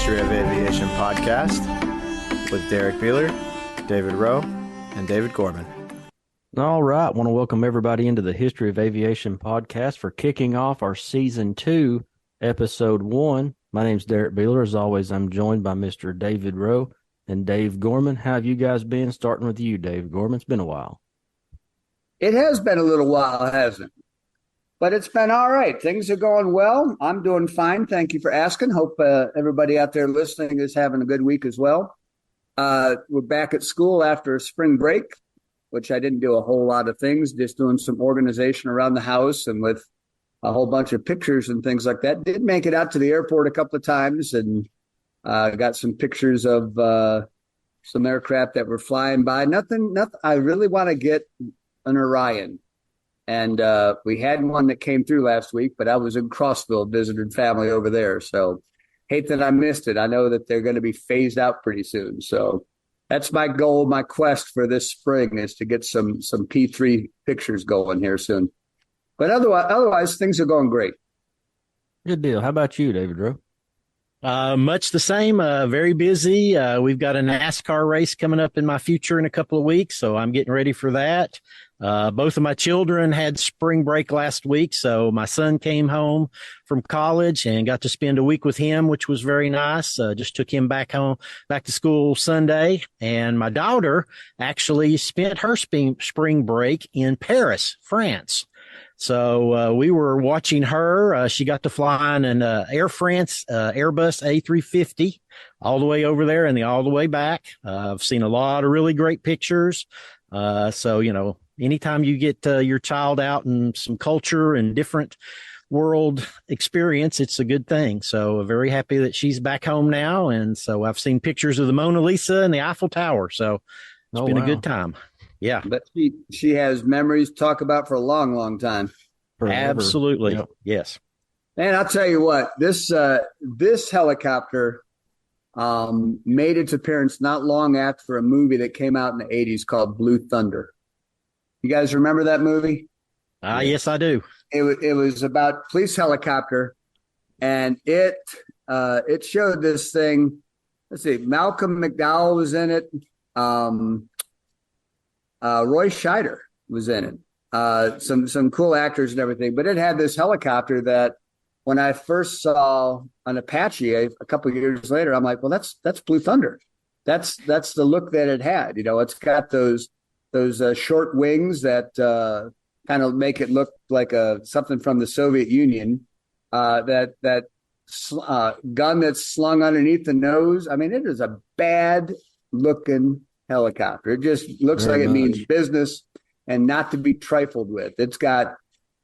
History of Aviation Podcast with Derrick, Beeler, David Rowe, and David Gorman. All right. I want to welcome everybody into the History of Aviation Podcast for kicking off our Season 2, Episode 1. My name's Derrick Beeler. As always, I'm joined by Mr. David Rowe and Dave Gorman. How have you guys been? Starting with you, Dave Gorman. It's been a while. It has been a little while, hasn't it? But it's been all right. Things are going well. I'm doing fine. Thank you for asking. Hope everybody out there listening is having a good week as well. We're back at school after spring break, which I didn't do a whole lot of things, just doing some organization around the house and with a whole bunch of pictures and things like that. Did make it out to the airport a couple of times and got some pictures of some aircraft that were flying by. Nothing. I really want to get an Orion. And we had one that came through last week, but I was in Crossville, visited family over there. So hate that I missed it. I know that they're going to be phased out pretty soon. So that's my goal, my quest for this spring is to get some P3 pictures going here soon. But otherwise things are going great. Good deal. How about you, David Rowe? Much the same. Very busy. We've got a NASCAR race coming up in my future in a couple of weeks, so I'm getting ready for that. Both of my children had spring break last week, so my son came home from college and got to spend a week with him, which was very nice. Just took him back to school Sunday, and my daughter actually spent her spring break in Paris, France. So we were watching her. She got to fly in an Air France Airbus A350 all the way over there and all the way back. I've seen a lot of really great pictures. So, anytime you get your child out in some culture and different world experience, it's a good thing. So very happy that she's back home now. And so I've seen pictures of the Mona Lisa and the Eiffel Tower. So it's been a good time. Yeah. But she has memories to talk about for a long, long time. Forever. Absolutely. Yep. Yes. And I'll tell you what, this helicopter made its appearance not long after a movie that came out in the 80s called Blue Thunder. You guys remember that movie? Yes, I do. It was about police helicopter, and it showed this thing. Let's see, Malcolm McDowell was in it. Roy Scheider was in it. Some cool actors and everything. But it had this helicopter that when I first saw an Apache a couple of years later, I'm like, well, that's Blue Thunder. That's the look that it had. It's got those short wings that kind of make it look like something from the Soviet Union. That gun that's slung underneath the nose. I mean, it is a bad looking helicopter. It just looks like it means business and not to be trifled with. It's got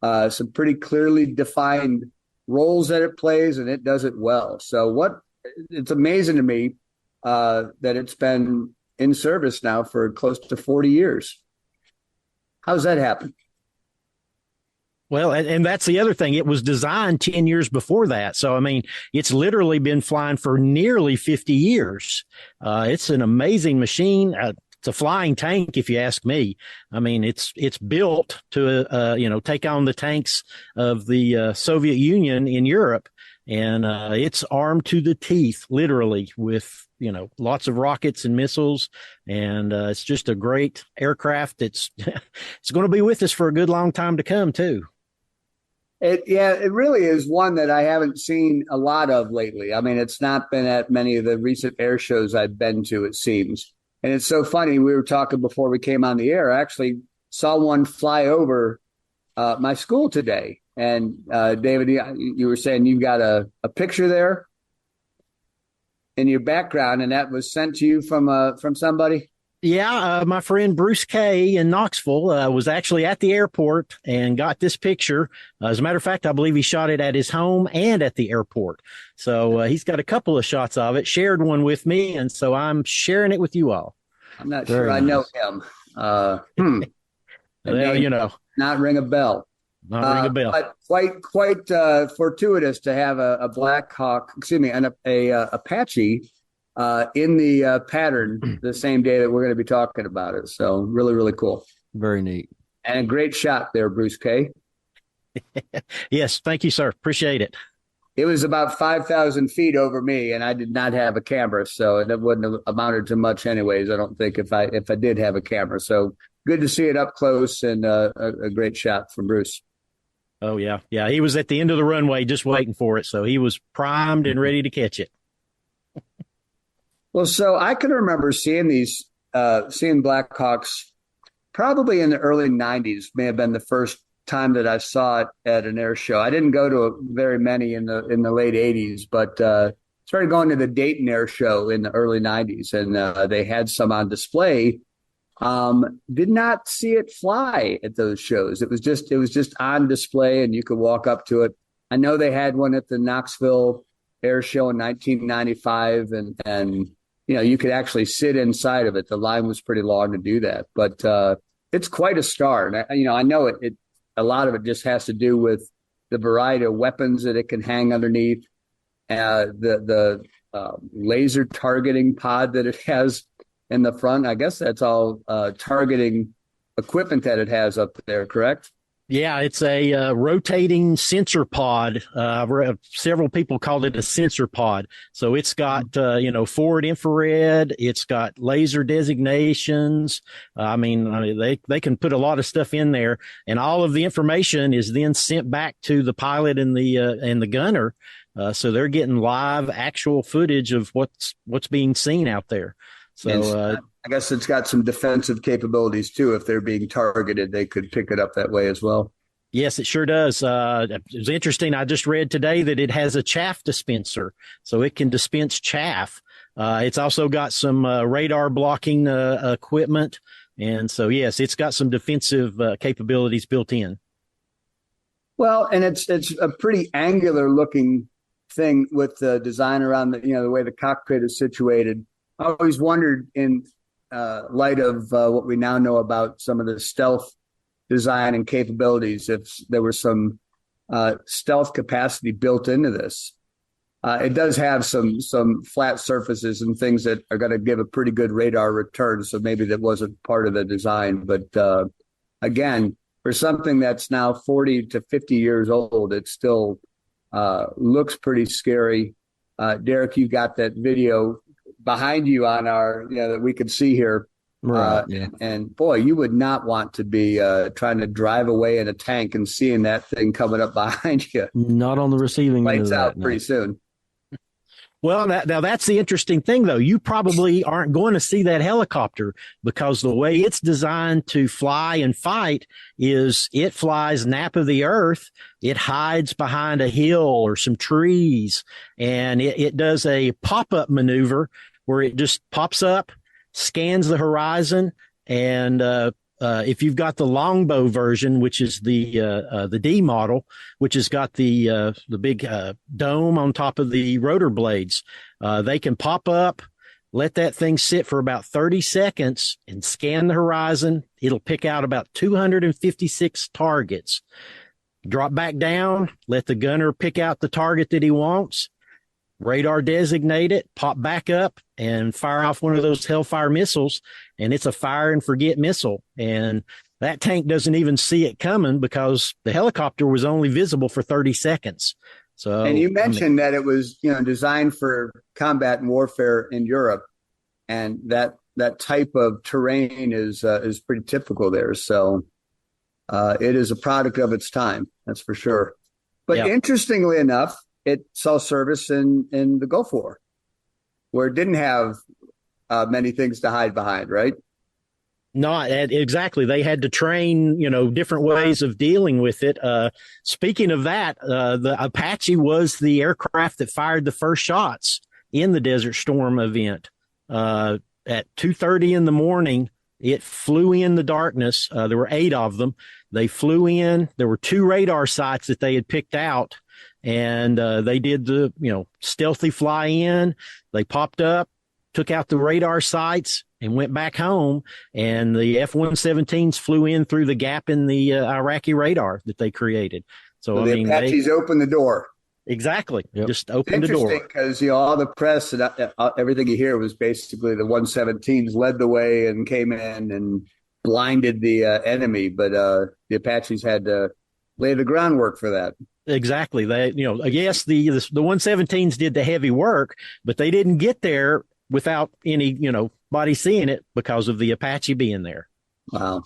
some pretty clearly defined roles that it plays, and it does it well. So it's amazing to me that it's been in service now for close to 40 years. How's that happen? Well, and that's the other thing. It was designed 10 years before that. So, I mean, it's literally been flying for nearly 50 years. It's an amazing machine. It's a flying tank, if you ask me. I mean, it's built to, take on the tanks of the Soviet Union in Europe. And it's armed to the teeth, literally, with, lots of rockets and missiles. And it's just a great aircraft. It's going to be with us for a good long time to come, too. It really is one that I haven't seen a lot of lately. I mean, it's not been at many of the recent air shows I've been to, it seems. And it's so funny. We were talking before we came on the air. I actually saw one fly over my school today. And David, you were saying you've got a picture there in your background, and that was sent to you from somebody? Yeah, my friend Bruce Kay in Knoxville was actually at the airport and got this picture. As a matter of fact, I believe he shot it at his home and at the airport. So he's got a couple of shots of it, shared one with me, and so I'm sharing it with you all. I'm not sure I know him. Well, not ring a bell. Not ring a bell. But quite fortuitous to have a an Apache in the pattern the same day that we're going to be talking about it. So really, really cool. Very neat. And a great shot there, Bruce Kay. Yes. Thank you, sir. Appreciate it. it was about 5,000 feet over me, and I did not have a camera, so it wouldn't have amounted to much anyways. I don't think if I did have a camera. So good to see it up close, and a great shot from Bruce. Oh, yeah. Yeah, he was at the end of the runway just waiting for it, so he was primed and ready to catch it. Well, so I can remember seeing Blackhawks probably in the early 90s, may have been the first time that I saw it at an air show. I didn't go to very many in the late 80s, but started going to the Dayton Air Show in the early 90s, and they had some on display. Did not see it fly at those shows. It was just on display, and you could walk up to it. I know they had one at the Knoxville Air Show in 1995, and you could actually sit inside of it. The line was pretty long to do that, but it's quite a star. And I know it. A lot of it just has to do with the variety of weapons that it can hang underneath, the laser targeting pod that it has in the front. I guess that's all targeting equipment that it has up there, correct? Yeah, it's a rotating sensor pod. Several people called it a sensor pod. So it's got, forward infrared. It's got laser designations. They can put a lot of stuff in there, and all of the information is then sent back to the pilot and the gunner. So they're getting live, actual footage of what's being seen out there. So I guess it's got some defensive capabilities too. If they're being targeted, they could pick it up that way as well. Yes, it sure does. It was interesting. I just read today that it has a chaff dispenser, so it can dispense chaff. It's also got some radar blocking equipment. And so, yes, it's got some defensive capabilities built in. Well, and it's a pretty angular looking thing with the design around the way the cockpit is situated. I always wondered, in light of what we now know about some of the stealth design and capabilities, if there was some stealth capacity built into this. It does have some flat surfaces and things that are going to give a pretty good radar return, so maybe that wasn't part of the design. But again, for something that's now 40 to 50 years old, it still looks pretty scary. Derrick, you've got that video behind you on our, that we could see here. Right. Yeah. And boy, you would not want to be trying to drive away in a tank and seeing that thing coming up behind you. Not on the receiving end of Lights that, out no. pretty soon. Well, now that's the interesting thing, though. You probably aren't going to see that helicopter because the way it's designed to fly and fight is it flies nap of the earth. It hides behind a hill or some trees, and it does a pop-up maneuver where it just pops up, scans the horizon, and if you've got the longbow version, which is the D model, which has got the big dome on top of the rotor blades, they can pop up, let that thing sit for about 30 seconds and scan the horizon. It'll pick out about 256 targets. Drop back down, let the gunner pick out the target that he wants. Radar designate it, pop back up, and fire off one of those Hellfire missiles, and it's a fire and forget missile. And that tank doesn't even see it coming because the helicopter was only visible for 30 seconds. So, and you mentioned that it was, designed for combat and warfare in Europe, and that type of terrain is pretty typical there. So it is a product of its time, that's for sure. But Interestingly enough, it saw service in the Gulf War, where it didn't have many things to hide behind, right? Not exactly. They had to train, different ways of dealing with it. Speaking of that, the Apache was the aircraft that fired the first shots in the Desert Storm event. At 2:30 in the morning, it flew in the darkness. There were 8 of them. They flew in. There were 2 radar sites that they had picked out. And they did the, stealthy fly in. They popped up, took out the radar sites, and went back home. And the F-117s flew in through the gap in the Iraqi radar that they created. So the Apaches opened the door. Exactly. Yep. Just opened the door. Interesting because, all the press and everything you hear was basically the 117s led the way and came in and blinded the enemy. But the Apaches had to lay the groundwork for that. Exactly. They, yes, the 117s did the heavy work, but they didn't get there without any, body seeing it because of the Apache being there. Wow.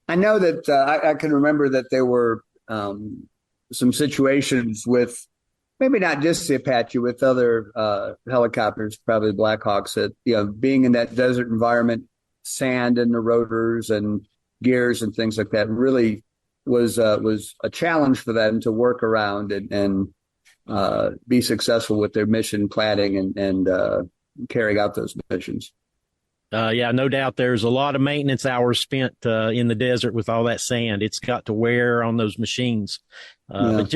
I know that I can remember that there were some situations with maybe not just the Apache, with other helicopters, probably Blackhawks, that, being in that desert environment, sand in the rotors and gears and things like that really was a challenge for them to work around and be successful with their mission planning and carrying out those missions. Yeah, no doubt. There's a lot of maintenance hours spent in the desert with all that sand. It's got to wear on those machines. But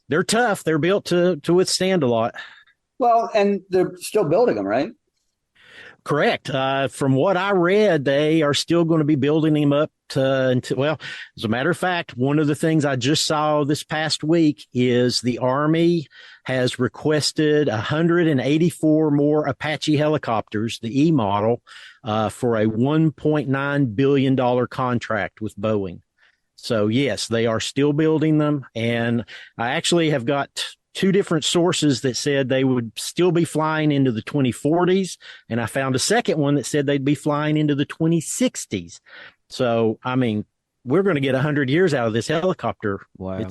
they're tough. They're built to withstand a lot. Well, and they're still building them, right? Correct. From what I read, they are still going to be building them up well, as a matter of fact, one of the things I just saw this past week is the Army has requested 184 more Apache helicopters, the E model, for a $1.9 billion contract with Boeing. So yes, they are still building them. And I actually have got two different sources that said they would still be flying into the 2040s. And I found a second one that said they'd be flying into the 2060s. So, I mean, we're going to get 100 years out of this helicopter. Wow.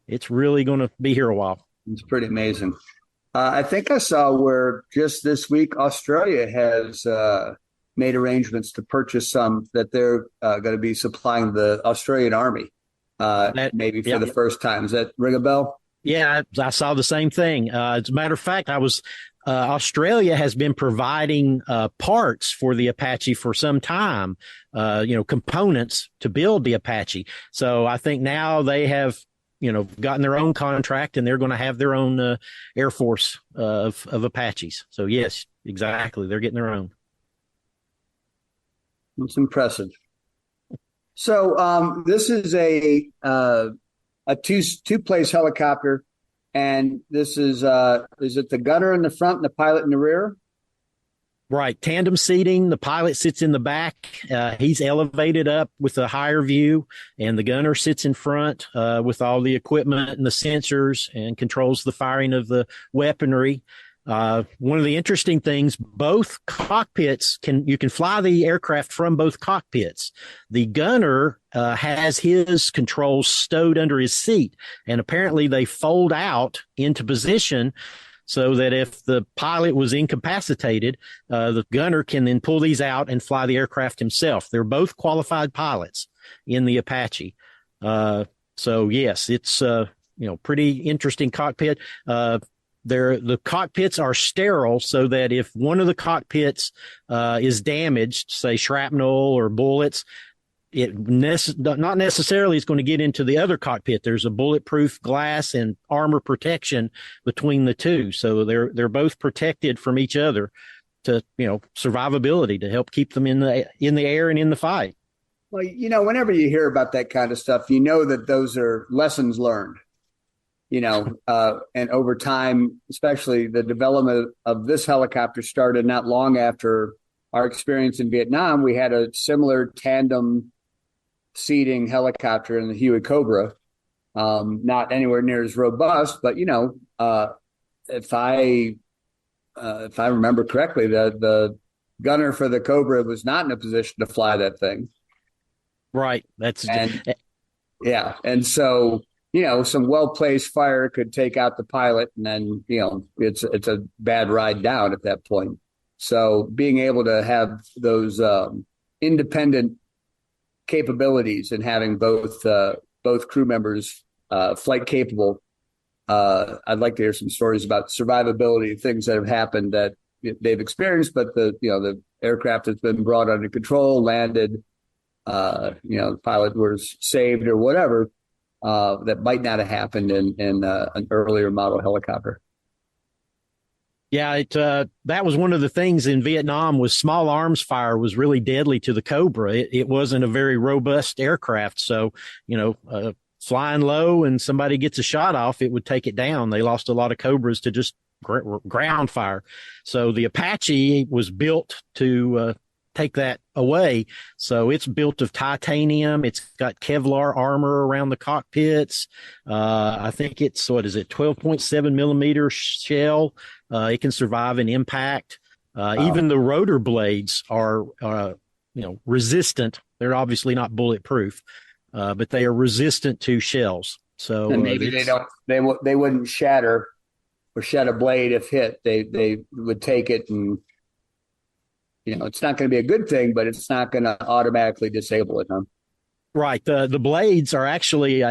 It's really going to be here a while. It's pretty amazing. I think I saw where just this week, Australia has made arrangements to purchase some that they're going to be supplying the Australian Army, maybe for the first time. Does that ring a bell? Yeah, I saw the same thing. As a matter of fact, Australia has been providing parts for the Apache for some time, components to build the Apache. So I think now they have, gotten their own contract and they're going to have their own Air Force of Apaches. So yes, exactly. They're getting their own. It's impressive. So this is a two-place helicopter, and this is it the gunner in the front and the pilot in the rear? Right. Tandem seating. The pilot sits in the back. He's elevated up with a higher view, and the gunner sits in front with all the equipment and the sensors and controls the firing of the weaponry. One of the interesting things, both cockpits you can fly the aircraft from both cockpits. The gunner has his controls stowed under his seat, and apparently they fold out into position so that if the pilot was incapacitated, the gunner can then pull these out and fly the aircraft himself. They're both qualified pilots in the Apache. So yes, it's pretty interesting cockpit. The cockpits are sterile so that if one of the cockpits is damaged, say shrapnel or bullets, not necessarily is going to get into the other cockpit. There's a bulletproof glass and armor protection between the two. So they're both protected from each other to, survivability, to help keep them in the air and in the fight. Well, whenever you hear about that kind of stuff, that those are lessons learned. And over time, especially the development of this helicopter started not long after our experience in Vietnam. We had a similar tandem seating helicopter in the Huey Cobra, not anywhere near as robust, but if I remember correctly, the gunner for the Cobra was not in a position to fly that thing. Right. And so some well-placed fire could take out the pilot, and then, it's a bad ride down at that point. So being able to have those independent capabilities and having both crew members flight capable, I'd like to hear some stories about survivability, things that have happened that they've experienced, but the aircraft has been brought under control, landed, the pilot was saved or whatever. That might not have happened in an earlier model helicopter. Yeah, that was one of the things in Vietnam was small arms fire was really deadly to the Cobra. It wasn't a very robust aircraft. So, flying low and somebody gets a shot off, it would take it down. They lost a lot of Cobras to just ground fire. So the Apache was built to take that away. So it's built of titanium. It's got Kevlar armor around the cockpits. I think it's, 12.7 millimeter shell. It can survive an impact. Even the rotor blades are, resistant. They're obviously not bulletproof, but they are resistant to shells. So and maybe they wouldn't shatter or shed a blade if hit. They would take it, and it's not going to be a good thing, but it's not going to automatically disable it. Huh? Right. The blades are actually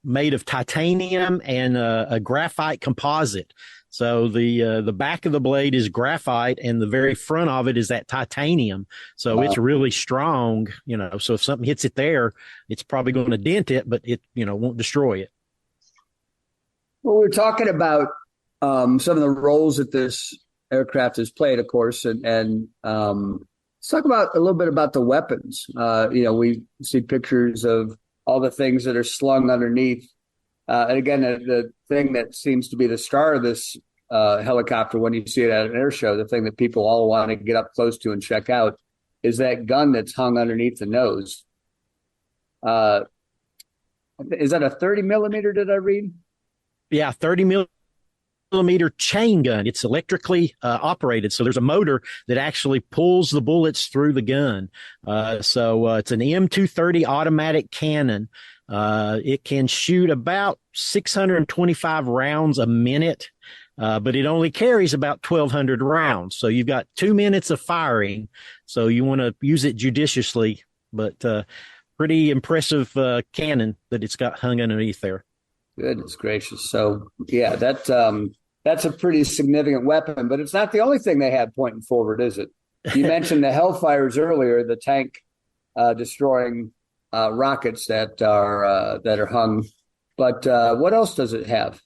made of titanium and a graphite composite. So the back of the blade is graphite, and the very front of it is that titanium. So it's really strong. So if something hits it there, it's probably going to dent it, but it won't destroy it. Well, we're talking about some of the roles that this aircraft has played, of course, and let's talk about a little bit about the weapons. We see pictures of all the things that are slung underneath. And again, the thing that seems to be the star of this helicopter when you see it at an air show, the thing that people all want to get up close to and check out, is that gun that's hung underneath the nose. Is that a 30 millimeter, did I read? Yeah, 30 millimeter chain gun. It's electrically operated. So there's a motor that actually pulls the bullets through the gun. So it's an M230 automatic cannon. It can shoot about 625 rounds a minute, but it only carries about 1,200 rounds. So you've got 2 minutes of firing. So you want to use it judiciously, but pretty impressive cannon that it's got hung underneath there. Goodness gracious. So, yeah, that's a pretty significant weapon, but it's not the only thing they have pointing forward, is it? You mentioned the Hellfires earlier, the tank destroying rockets that are hung. But what else does it have?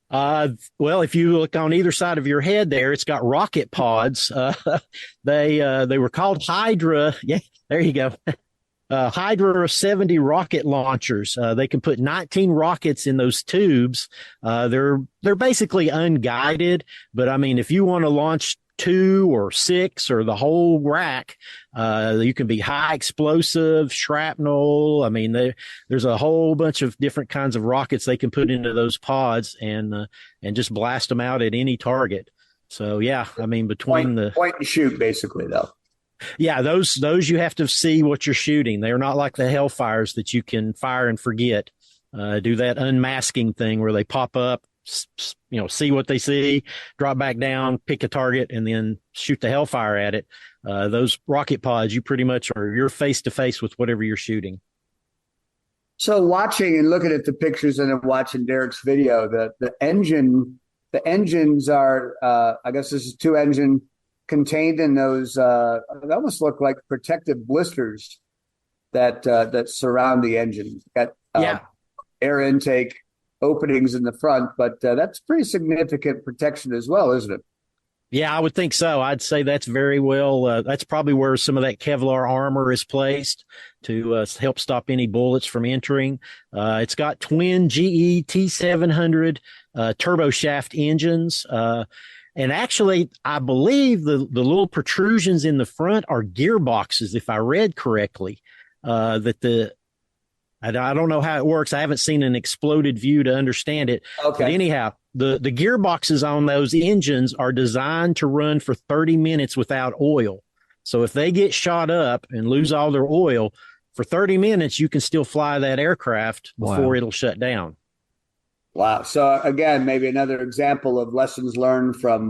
Well, if you look on either side of your head there, it's got rocket pods. They were called Hydra. Yeah, there you go. Hydra 70 rocket launchers. They can put 19 rockets in those tubes. They're basically unguided, but I mean, if you want to launch 2 or 6 or the whole rack, you can be high explosive, shrapnel. I mean, there's a whole bunch of different kinds of rockets they can put into those pods and just blast them out at any target. So yeah, I mean, between point and shoot, basically, though. Yeah, those you have to see what you're shooting. They're not like the Hellfires that you can fire and forget. Do that unmasking thing where they pop up, see what they see, drop back down, pick a target, and then shoot the Hellfire at it. Those rocket pods, you're face to face with whatever you're shooting. So watching and looking at the pictures and then watching Derrick's video, the engines are, I guess this is 2-engine, contained in those, they almost look like protective blisters that surround the engine. Got air intake openings in the front, but that's pretty significant protection as well, isn't it? Yeah, I would think so. I'd say that's very well. That's probably where some of that Kevlar armor is placed to help stop any bullets from entering. It's got twin GE T700 turboshaft engines. And actually, I believe the little protrusions in the front are gearboxes, if I read correctly. I don't know how it works. I haven't seen an exploded view to understand it. Okay. But anyhow, the gearboxes on those engines are designed to run for 30 minutes without oil. So if they get shot up and lose all their oil, for 30 minutes, you can still fly that aircraft before it'll shut down. Wow. So again, maybe another example of lessons learned from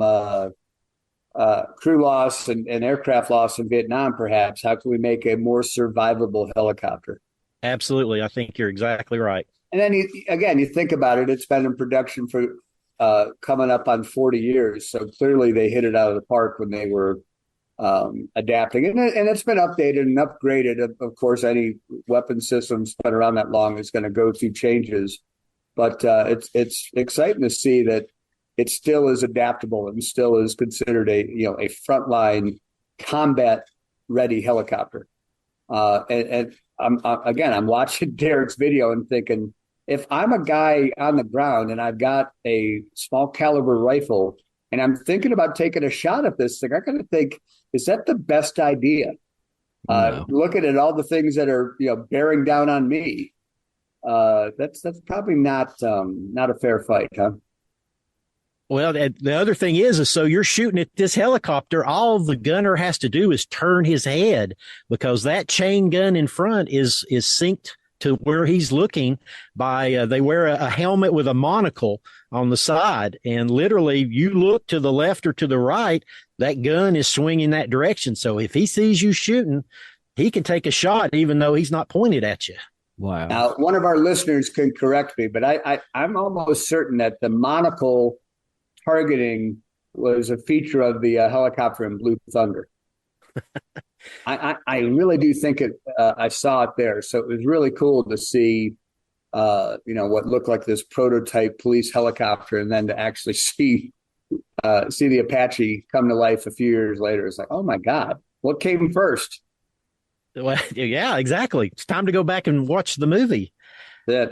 crew loss and aircraft loss in Vietnam, perhaps. How can we make a more survivable helicopter? Absolutely. I think you're exactly right. And then, you think about it, it's been in production for coming up on 40 years. So clearly they hit it out of the park when they were adapting. And it's been updated and upgraded. Of course, any weapon system that's been around that long is going to go through changes. But it's exciting to see that it still is adaptable and still is considered a frontline combat ready helicopter. And I'm watching Derrick's video and thinking, if I'm a guy on the ground and I've got a small caliber rifle and I'm thinking about taking a shot at this thing, I got to think, is that the best idea? No. Looking at all the things that are bearing down on me, that's probably not a fair fight, huh? Well, the other thing is so you're shooting at this helicopter. All the gunner has to do is turn his head because that chain gun in front is synced to where he's looking by, they wear a helmet with a monocle on the side. And literally you look to the left or to the right, that gun is swinging that direction. So if he sees you shooting, he can take a shot even though he's not pointed at you. Wow. Now, one of our listeners can correct me, but I'm almost certain that the monocle targeting was a feature of the helicopter in Blue Thunder. I really do think it. I saw it there, so it was really cool to see, what looked like this prototype police helicopter, and then to actually see the Apache come to life a few years later. It's like, oh my God, what came first? Well, yeah, exactly. It's time to go back and watch the movie. That.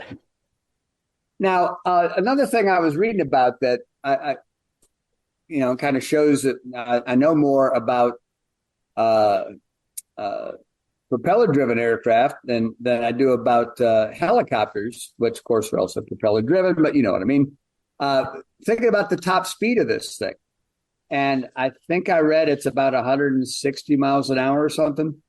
Now, another thing I was reading about that I kind of shows that I know more about propeller-driven aircraft than I do about helicopters, which of course are also propeller-driven, but you know what I mean. Thinking about the top speed of this thing, and I think I read it's about 160 miles an hour or something.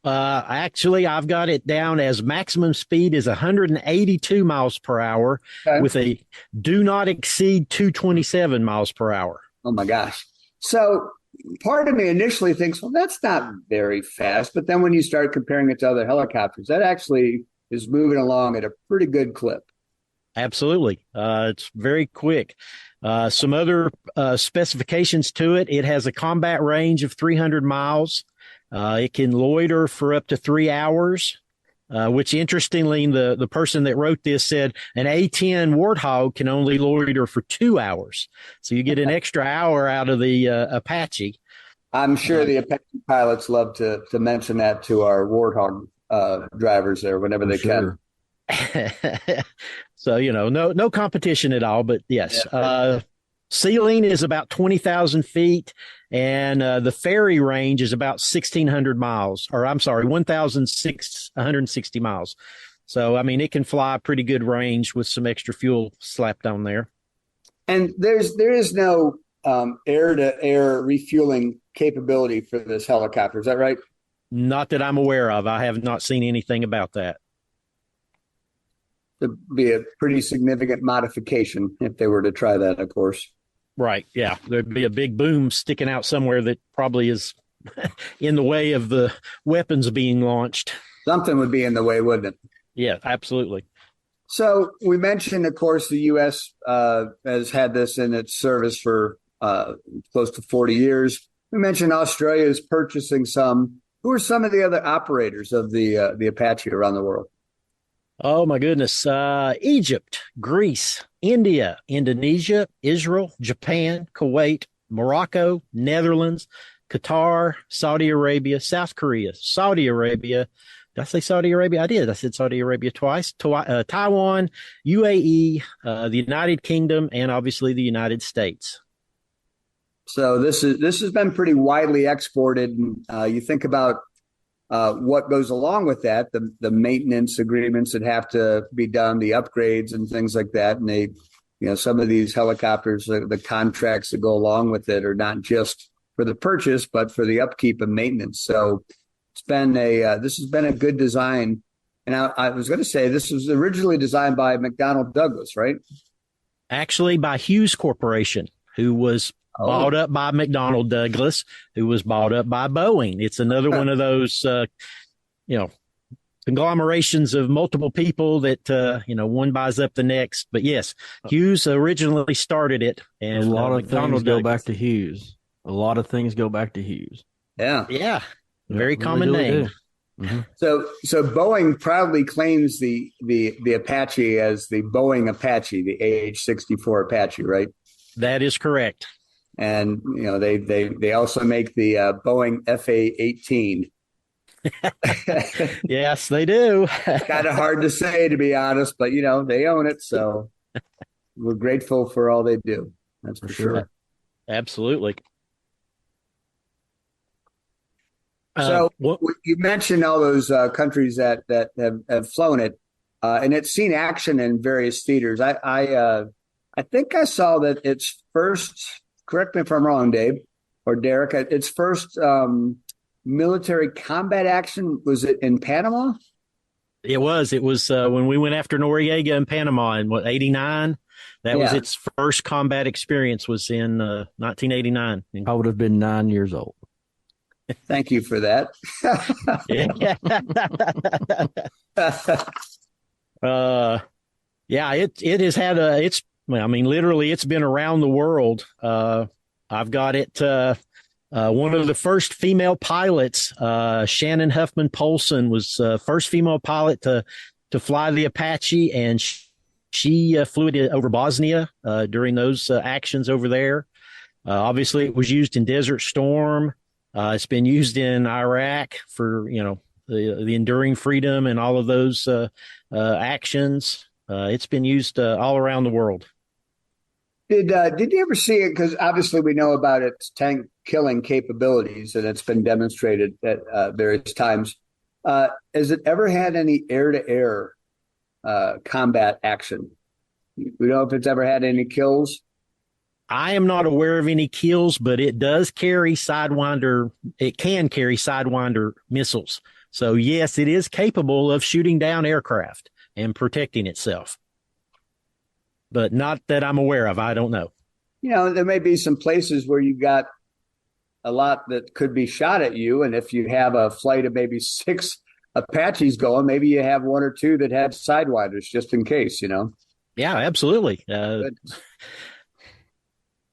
Actually, I've got it down as maximum speed is 182 miles per hour with a do not exceed 227 miles per hour. Oh my gosh. So part of me initially thinks, well, that's not very fast. But then when you start comparing it to other helicopters, that actually is moving along at a pretty good clip. Absolutely. It's very quick. Some other specifications to it. It has a combat range of 300 miles. It can loiter for up to 3 hours, which interestingly, the person that wrote this said an A-10 Warthog can only loiter for 2 hours. So you get an extra hour out of the Apache. I'm sure the Apache pilots love to mention that to our Warthog drivers there whenever they can. So, no competition at all, but yes. Ceiling is about 20,000 feet, and the ferry range is about 1,600 miles, or I'm sorry, 1,660 miles. So, I mean, it can fly a pretty good range with some extra fuel slapped on there. And there is no air-to-air refueling capability for this helicopter. Is that right? Not that I'm aware of. I have not seen anything about that. It'd be a pretty significant modification if they were to try that, of course. Right. Yeah. There'd be a big boom sticking out somewhere that probably is in the way of the weapons being launched. Something would be in the way, wouldn't it? Yeah, absolutely. So we mentioned, of course, the U.S. Has had this in its service for close to 40 years. We mentioned Australia is purchasing some. Who are some of the other operators of the Apache around the world? Oh, my goodness. Egypt, Greece, India, Indonesia, Israel, Japan, Kuwait, Morocco, Netherlands, Qatar, Saudi Arabia, South Korea, Saudi Arabia. Did I say Saudi Arabia? I did. I said Saudi Arabia twice. Taiwan, UAE, the United Kingdom, and obviously the United States. So this has been pretty widely exported. You think about what goes along with that, the maintenance agreements that have to be done, the upgrades and things like that. And some of these helicopters, the contracts that go along with it are not just for the purchase, but for the upkeep and maintenance. So this has been a good design. And I was going to say, this was originally designed by McDonnell Douglas, right? Actually, by Hughes Corporation, who was bought up by McDonnell Douglas, who was bought up by Boeing. It's another one of those, conglomerations of multiple people that, one buys up the next. But yes, Hughes originally started it. And a lot of things go back to Hughes. A lot of things go back to Hughes. Yeah. Yeah. Very common name. Mm-hmm. So Boeing proudly claims the Apache as the Boeing Apache, the AH-64 Apache, right? That is correct. And they also make the Boeing FA-18. Yes, they do. Kind of hard to say, to be honest, but they own it, so we're grateful for all they do. That's for sure. Absolutely. So What? you mentioned all those countries that have flown it, and it's seen action in various theaters. I think I saw that its first. Correct me if I'm wrong, Dave or Derrick. Its first military combat action was it in Panama? It was. It was when we went after Noriega in Panama in what, 89? That was its first combat experience, was in 1989. I would have been 9 years old. Thank you for that. Yeah, it has had literally it's been around the world. I've got it. One of the first female pilots, Shannon Huffman Polson, was first female pilot to fly the Apache, and she flew it over Bosnia during those actions over there. Obviously, it was used in Desert Storm. It's been used in Iraq for the enduring freedom and all of those actions. It's been used all around the world. Did you ever see it? Because obviously we know about its tank killing capabilities, and it's been demonstrated at various times. Has it ever had any air-to-air combat action? We know if it's ever had any kills. I am not aware of any kills, but it does carry Sidewinder. It can carry Sidewinder missiles. So yes, it is capable of shooting down aircraft and protecting itself. But not that I'm aware of. I don't know. There may be some places where you got a lot that could be shot at you. And if you have a flight of maybe 6 Apaches going, maybe you have 1 or 2 that have Sidewinders just in case, Yeah, absolutely.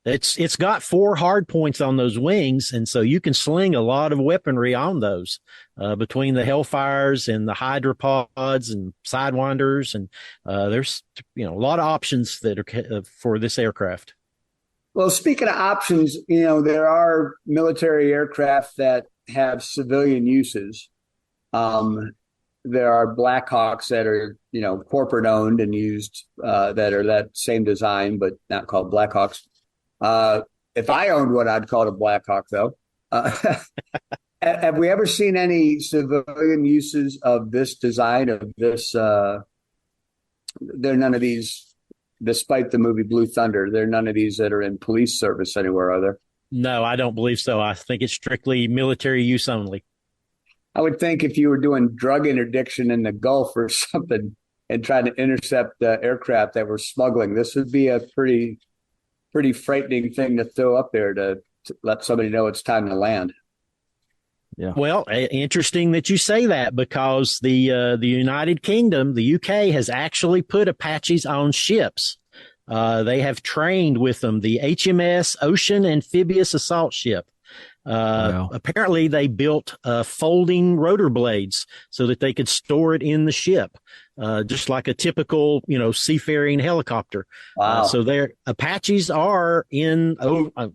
It's got 4 hard points on those wings, and so you can sling a lot of weaponry on those between the Hellfires and the Hydropods and Sidewinders, and there's a lot of options that are for this aircraft. Well, speaking of options, there are military aircraft that have civilian uses. There are Blackhawks that are corporate owned and used that are that same design, but not called Blackhawks. If I owned one, I'd call it a Blackhawk, though. Have we ever seen any civilian uses of this design, of this? There are none of these, despite the movie Blue Thunder, there are none of these that are in police service anywhere, are there? No, I don't believe so. I think it's strictly military use only. I would think if you were doing drug interdiction in the Gulf or something and trying to intercept aircraft that were smuggling, this would be a pretty frightening thing to throw up there to let somebody know it's time to land. Yeah. Well, interesting that you say that, because the United Kingdom, the UK, has actually put Apaches on ships. They have trained with them, the HMS Ocean Amphibious Assault Ship. Wow. Apparently, they built folding rotor blades so that they could store it in the ship, just like a typical, seafaring helicopter. Wow. So their Apaches are in the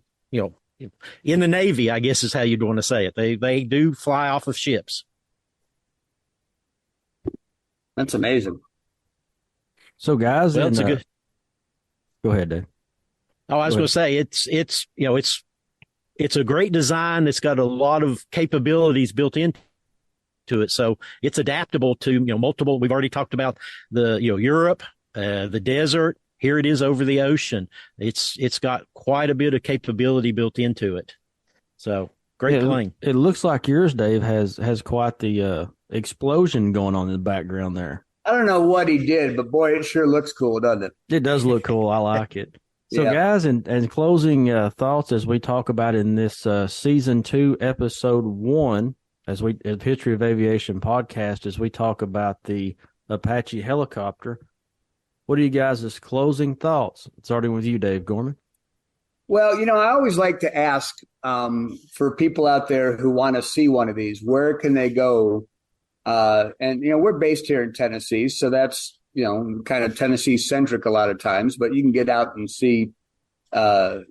Navy, I guess is how you'd want to say it. They do fly off of ships. That's amazing. So, guys, Well, it's a good. Go ahead, Dave. Oh, I was going to say it's a great design that's got a lot of capabilities built into it. So it's adaptable to, multiple. We've already talked about the, Europe, the desert. Here it is over the ocean. It's got quite a bit of capability built into it. So great plane. It looks like yours, Dave, has quite the explosion going on in the background there. I don't know what he did, but boy, it sure looks cool, doesn't it? It does look cool. I like it. So, guys, and closing thoughts as we talk about in this season 2, episode 1, at History of Aviation podcast, as we talk about the Apache helicopter. What are you guys' closing thoughts? Starting with you, Dave Gorman. Well, I always like to ask for people out there who want to see one of these, where can they go? And we're based here in Tennessee, so that's kind of Tennessee centric a lot of times, but you can get out and see, other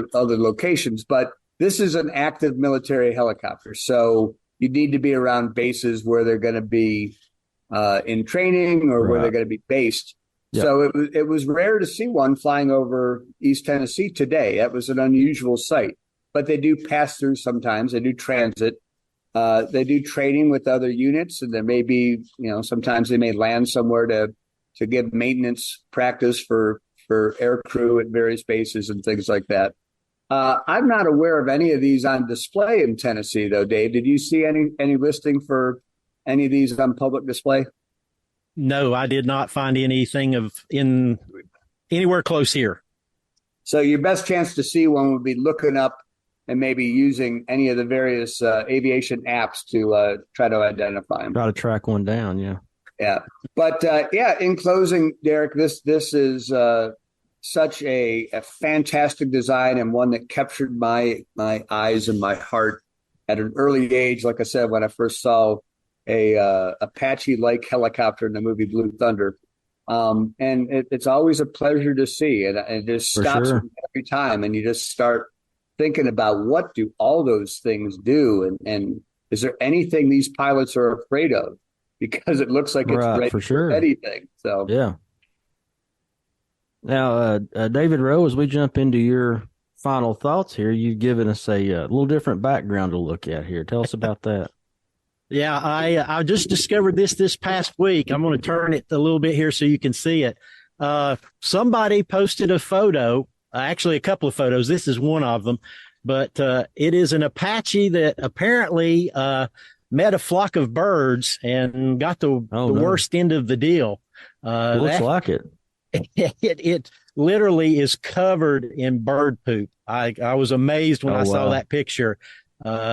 locations. But this is an active military helicopter. So you need to be around bases where they're going to be in training or where they're going to be based. Yep. So it was rare to see one flying over East Tennessee today. That was an unusual sight, but they do pass through sometimes. They do transit. They do training with other units, and there may be, sometimes they may land somewhere to give maintenance practice for air crew at various bases and things like that. I'm not aware of any of these on display in Tennessee, though. Dave, did you see any listing for any of these on public display? No, I did not find anything in anywhere close here. So your best chance to see one would be looking up and maybe using any of the various aviation apps to try to identify them. Try to track one down, yeah. Yeah. But in closing, Derrick, this is such a fantastic design, and one that captured my eyes and my heart at an early age. Like I said, when I first saw a Apache-like helicopter in the movie Blue Thunder. And it's always a pleasure to see. And it just stops me every time. And you just start thinking about, what do all those things do? And is there anything these pilots are afraid of? Because it looks like it's ready for anything. So yeah. Now, David Rowe, as we jump into your final thoughts here, you've given us a little different background to look at here. Tell us about that. Yeah, I just discovered this past week. I'm going to turn it a little bit here so you can see it. Somebody posted a photo, actually a couple of photos. This is one of them, but it is an Apache that apparently met a flock of birds and got the worst end of the deal. It looks like it. It literally is covered in bird poop. I was amazed when I saw that picture.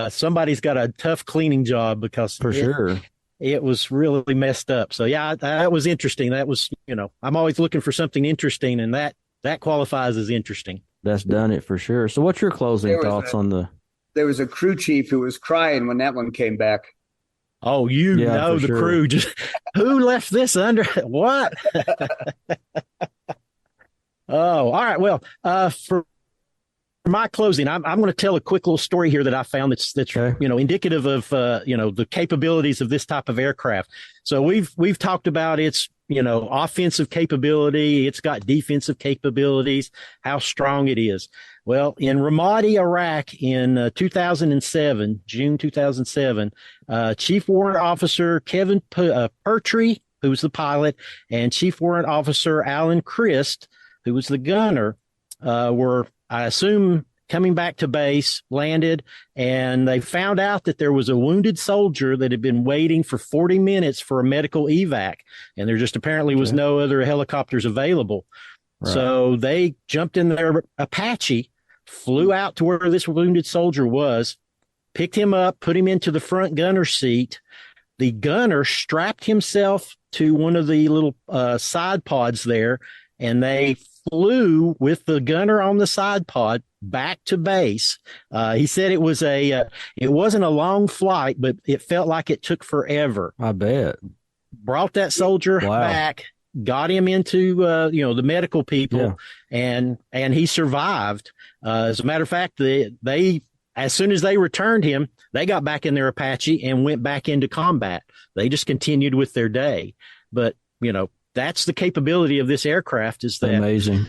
Somebody's got a tough cleaning job, because it was really messed up. So yeah, that was interesting. That was, I'm always looking for something interesting, and that qualifies as interesting. That's done it for sure. So what's your closing thoughts on the? There was a crew chief who was crying when that one came back. Oh, the crew, just who left this under what? Oh, all right. Well, for my closing, I'm going to tell a quick little story here that I found that's indicative of the capabilities of this type of aircraft. So we've talked about its offensive capability. It's got defensive capabilities, how strong it is. Well, in Ramadi, Iraq, in June 2007, Chief Warrant Officer Kevin Pertry, who was the pilot, and Chief Warrant Officer Alan Christ, who was the gunner, were, I assume, coming back to base, landed, and they found out that there was a wounded soldier that had been waiting for 40 minutes for a medical evac, and there just apparently was no other helicopters available. Right. So they jumped in their Apache, flew out to where this wounded soldier was, picked him up, put him into the front gunner seat. The gunner strapped himself to one of the little side pods there, and they flew with the gunner on the side pod back to base. He said it wasn't a long flight, but it felt like it took forever. I bet. Brought that soldier back, got him into the medical people, and he survived. As a matter of fact, they as soon as they returned him, they got back in their Apache and went back into combat. They just continued with their day. But that's the capability of this aircraft, is that amazing.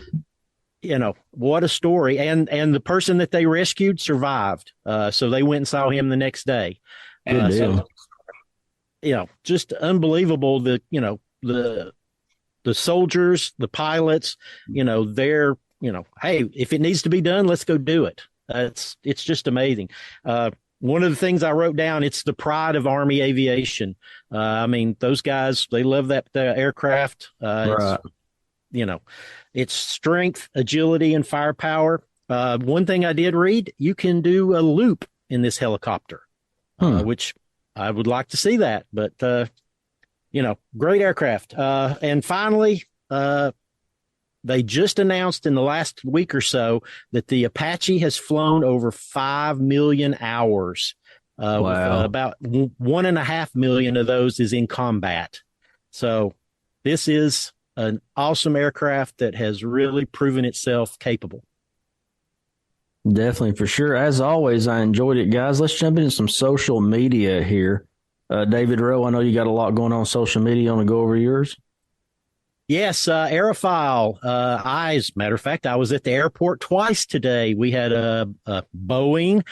What a story. And the person that they rescued survived. So they went and saw him the next day. Good deal. So, just unbelievable. The soldiers, the pilots, they're, hey, if it needs to be done, let's go do it. It's just amazing. One of the things I wrote down, it's the pride of Army aviation. Those guys, they love that aircraft. Right. Its strength, agility, and firepower. One thing I did read, you can do a loop in this helicopter, which I would like to see that. But, great aircraft. And finally, they just announced in the last week or so that the Apache has flown over 5 million hours. Wow. With, about 1.5 million of those is in combat. So this is an awesome aircraft that has really proven itself capable. Definitely, for sure. As always, I enjoyed it, guys. Let's jump into some social media here. David Rowe, I know you got a lot going on social media. You want to go over yours? Yes, Aerophile. As a matter of fact, I was at the airport twice today. We had a Boeing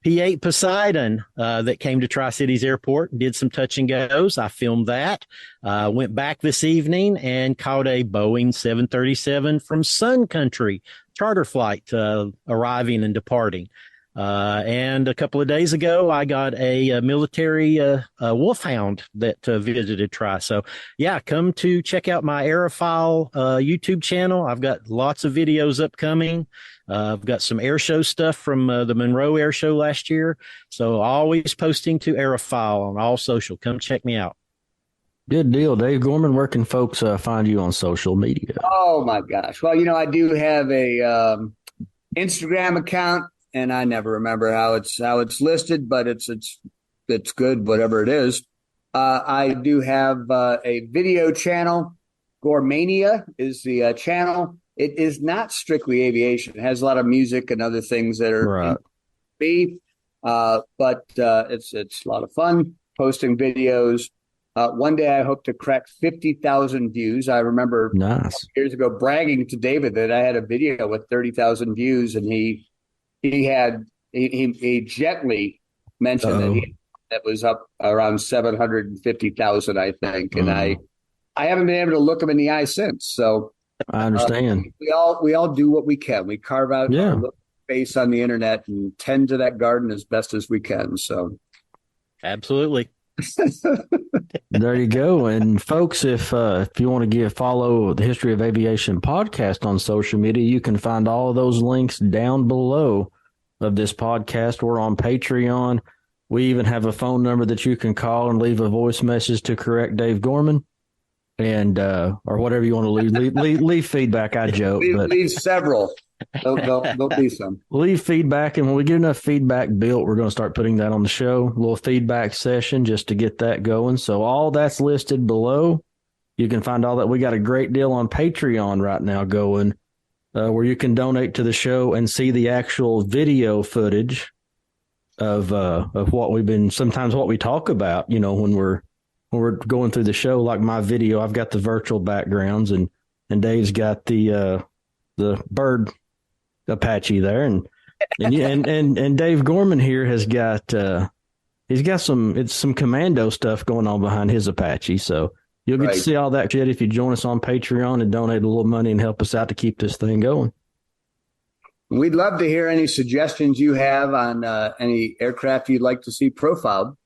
P-8 Poseidon that came to Tri-Cities Airport, did some touch and goes. I filmed that. Went back this evening and caught a Boeing 737 from Sun Country charter flight arriving and departing. And a couple of days ago, I got a military wolfhound that visited Tri. So, yeah, come to check out my Aerophile YouTube channel. I've got lots of videos upcoming. I've got some air show stuff from the Monroe Air Show last year. So, always posting to Aerophile on all social. Come check me out. Good deal, Dave Gorman. Where can folks find you on social media? Oh, my gosh. Well, I do have a Instagram account. And I never remember how it's listed, but it's good, whatever it is. I do have a video channel. Gormania is the channel. It is not strictly aviation. It has a lot of music and other things that are right. But it's a lot of fun posting videos. One day I hope to crack 50,000 views. I remember years ago bragging to David that I had a video with 30,000 views, and he gently mentioned that was up around 750,000, I think. And I haven't been able to look him in the eye since. So I understand. We all do what we can. We carve out our little space on the internet and tend to that garden as best as we can. So absolutely. There you go. And folks, if you want to follow the History of Aviation podcast on social media, you can find all of those links down below of this podcast. We're on Patreon. We even have a phone number that you can call and leave a voice message to correct Dave Gorman, and or whatever you want to leave feedback. I joke, but leave several. There'll be some. Leave feedback, and when we get enough feedback built, we're going to start putting that on the show. A little feedback session just to get that going. So all that's listed below. You can find all that. We got a great deal on Patreon right now going, where you can donate to the show and see the actual video footage of what what we talk about. When we're going through the show, like my video, I've got the virtual backgrounds, and Dave's got the bird Apache there, and Dave Gorman here has got he's got some commando stuff going on behind his Apache. So you'll get to see all that shit if you join us on Patreon and donate a little money and help us out to keep this thing going. We'd love to hear any suggestions you have on any aircraft you'd like to see profiled.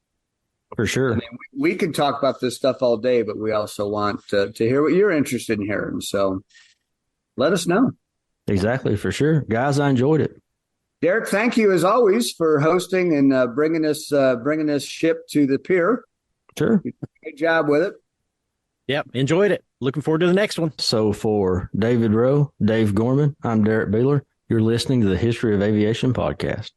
For sure. I mean, we can talk about this stuff all day, but we also want to hear what you're interested in hearing. So let us know. Exactly, for sure. Guys, I enjoyed it. Derrick, thank you as always for hosting and bringing this ship to the pier. Sure. Great job with it. Yep, enjoyed it. Looking forward to the next one. So for David Rowe, Dave Gorman, I'm Derrick Beeler. You're listening to the History of Aviation podcast.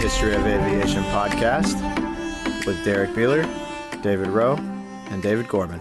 History of Aviation podcast with Derrick Beeler, David Rowe, and David Gorman.